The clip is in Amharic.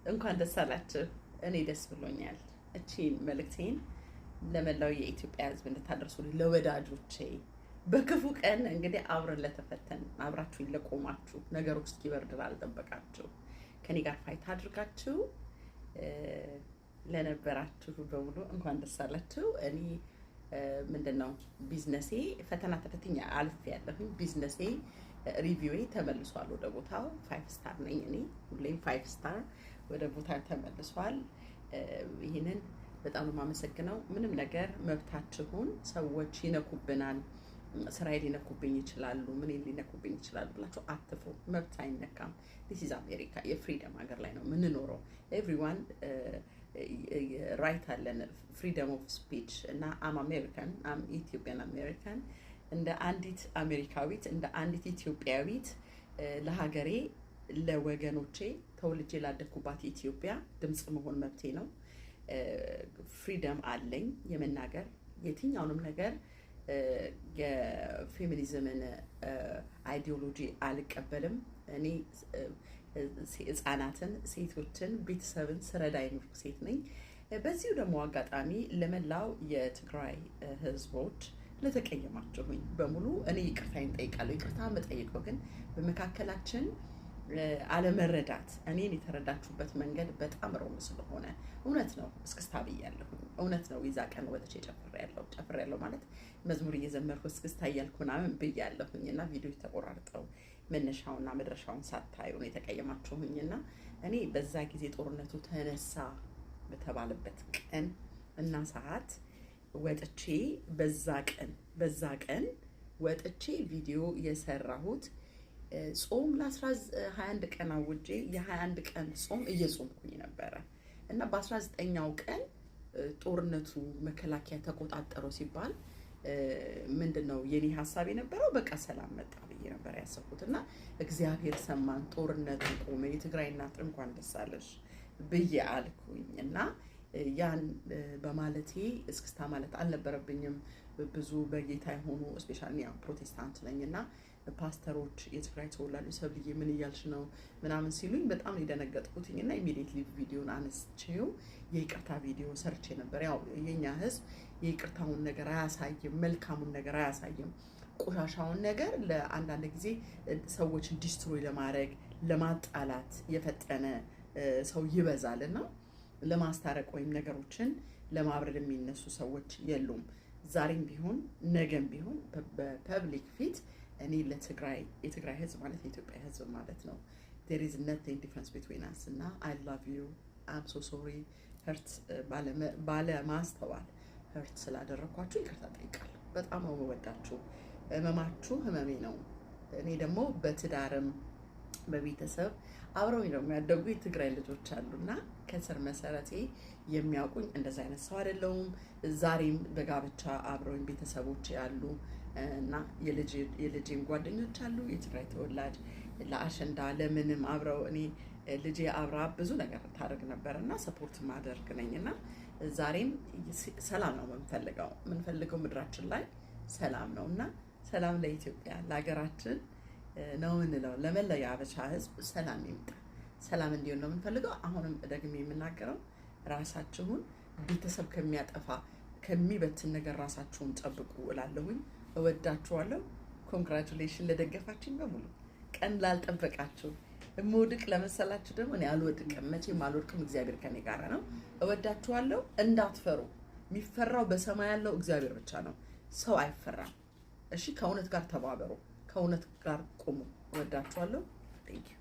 እንኳን ደስ አላችሁ። እኔ ደስ ብሎኛል። እቺን መልእክቴን ለመላው የኢትዮጵያ ሕዝብ እንድታደርሱልኝ ለወዳጆቼ በክፉ ቀን እንግዲህ አብረን ለተፈተን አብራችሁኝ ለቆማችሁ ነገሩ እስኪበርድ ላልጠበቃችሁ ከኔ ጋር ፋይት አድርጋችሁ ለነበራችሁ በሙሉ እንኳን ደስ አላችሁ። እኔ ምንድነው ቢዝነሴ ፈተና ተፈትኛ አልፌ ያለሁኝ ቢዝነሴ ሪቪዌ ተመልሷል ወደ ቦታው 5 ስታር ነኝ እኔ ሁሌም 5 ስታር ወደ ቦታው ተመልሷል። ይሄንን በጣም ነው የማመሰግነው። ምንም ነገር መብታችሁን ሰዎች ይነኩብናል፣ ስራዬ ሊነኩብኝ ይችላሉ፣ ምን ሊነኩብኝ ይችላሉ ብላችሁ አትፍሩ። መብት አይነካም። this is አሜሪካ የፍሪደም ሀገር ላይ ነው የምንኖረው። ኤቭሪዋን ራይት አለን ፍሪደም ኦፍ ስፒች እና አም አሜሪካን አም ኢትዮጵያን አሜሪካን እንደ አንዲት አሜሪካዊት እንደ አንዲት ኢትዮጵያዊት ለሀገሬ ለወገኖቼ ተወልጄ ላደኩባት ኢትዮጵያ ድምጽ መሆን መብቴ ነው። ፍሪደም አለኝ የመናገር የትኛውንም ነገር። የፌሚኒዝምን አይዲዮሎጂ አልቀበልም። እኔ ህፃናትን፣ ሴቶችን፣ ቤተሰብን ስረዳ የኖርኩ ሴት ነኝ። በዚሁ ደግሞ አጋጣሚ ለመላው የትግራይ ህዝቦች ለተቀየማችሁኝ በሙሉ እኔ ይቅርታዬን ጠይቃለሁ። ይቅርታ የምጠይቀው ግን በመካከላችን አለመረዳት እኔን የተረዳችሁበት መንገድ በጣም ሮም ስለሆነ እውነት ነው። እስክስታ ብያለሁ፣ እውነት ነው። የዛ ቀን ወጥቼ ጨፍሬያለሁ ማለት መዝሙር እየዘመርኩ እስክስታ እያልኩ ምናምን ብያለሁኝና ቪዲዮዎች ተቆራርጠው መነሻውና መድረሻውን ሳታዩ ነው የተቀየማችሁኝና እኔ በዛ ጊዜ ጦርነቱ ተነሳ በተባለበት ቀን እና ሰዓት ወጥቼ በዛ ቀን ወጥቼ ቪዲዮ የሰራሁት ጾም ለ21 ቀን አውጄ የ21 ቀን ጾም እየጾምኩኝ ነበረ እና በ19ኛው ቀን ጦርነቱ መከላከያ ተቆጣጠረው ሲባል ምንድነው የኔ ሐሳብ የነበረው በቃ ሰላም መጣ ብዬ ነበር ያሰብኩት እና እግዚአብሔር ሰማን፣ ጦርነቱ ቆመ፣ የትግራይ እናት እንኳን ደስ አለሽ ብዬ አልኩኝ እና ያን በማለቴ እስክስታ ማለት አልነበረብኝም። ብዙ በጌታ የሆኑ ስፔሻሊ ያው ፕሮቴስታንት ነኝና ፓስተሮች የትግራይ ተወላጆች ሰብልዬ ምን እያልሽ ነው ምናምን ሲሉኝ በጣም የደነገጥኩትኝና ኢሚዲየትሊ ቪዲዮን አነስቼው የይቅርታ ቪዲዮ ሰርቼ ነበር። ያው የኛ ህዝብ የይቅርታውን ነገር አያሳይም፣ መልካሙን ነገር አያሳይም። ቆሻሻውን ነገር ለአንዳንድ ጊዜ ሰዎችን ዲስትሮይ ለማድረግ ለማጣላት የፈጠነ ሰው ይበዛልና ለማስታረቅ ወይም ነገሮችን ለማብረድ የሚነሱ ሰዎች የሉም። ዛሬም ቢሆን ነገም ቢሆን በፐብሊክ ፊት እኔ የትግራይ ህዝብ ማለት የኢትዮጵያ ህዝብ ማለት ነው there is nothing difference between us እና I love you I'm so sorry hurt ባለማስተዋል hurt ስላደረኳችሁ ይቅርታ ጠይቃለሁ። በጣም ነው የምወዳችሁ። ህመማችሁ ህመሜ ነው። እኔ ደግሞ በትዳርም በቤተሰብ አብረውኝ ነው የሚያደጉ የትግራይ ልጆች አሉና ከስር መሰረቴ የሚያውቁኝ እንደዛ አይነት ሰው አይደለሁም። ዛሬም በጋብቻ አብረውኝ ቤተሰቦች ያሉ እና የልጄም ጓደኞች አሉ የትግራይ ተወላጅ ለአሸንዳ ለምንም አብረው እኔ ልጄ አብራ ብዙ ነገር ታደርግ ነበርና ሰፖርት ማደርግ ነኝና ዛሬም ሰላም ነው የምንፈልገው ምድራችን ላይ ሰላም ነውና ሰላም ለኢትዮጵያ ለሀገራችን ነው የምንለው። ለመላው የአበሻ ህዝብ ሰላም ይምጣ፣ ሰላም እንዲሆን ነው የምንፈልገው። አሁንም ደግሜ የምናገረው ራሳችሁን ቤተሰብ ከሚያጠፋ ከሚበትን ነገር ራሳችሁን ጠብቁ እላለሁኝ። እወዳችኋለሁ። ኮንግራቹሌሽን ለደገፋችሁኝ በሙሉ። ቀን ላልጠበቃችሁ እምወድቅ ለመሰላችሁ ደግሞ እኔ አልወድቅም፣ መቼም አልወድቅም። እግዚአብሔር ከኔ ጋር ነው። እወዳችኋለሁ። እንዳትፈሩ። የሚፈራው በሰማይ ያለው እግዚአብሔር ብቻ ነው። ሰው አይፈራም። እሺ፣ ከእውነት ጋር ተባበሩ፣ ከእውነት ጋር ቁሙ። እወዳችኋለሁ። ቴንክ ዩ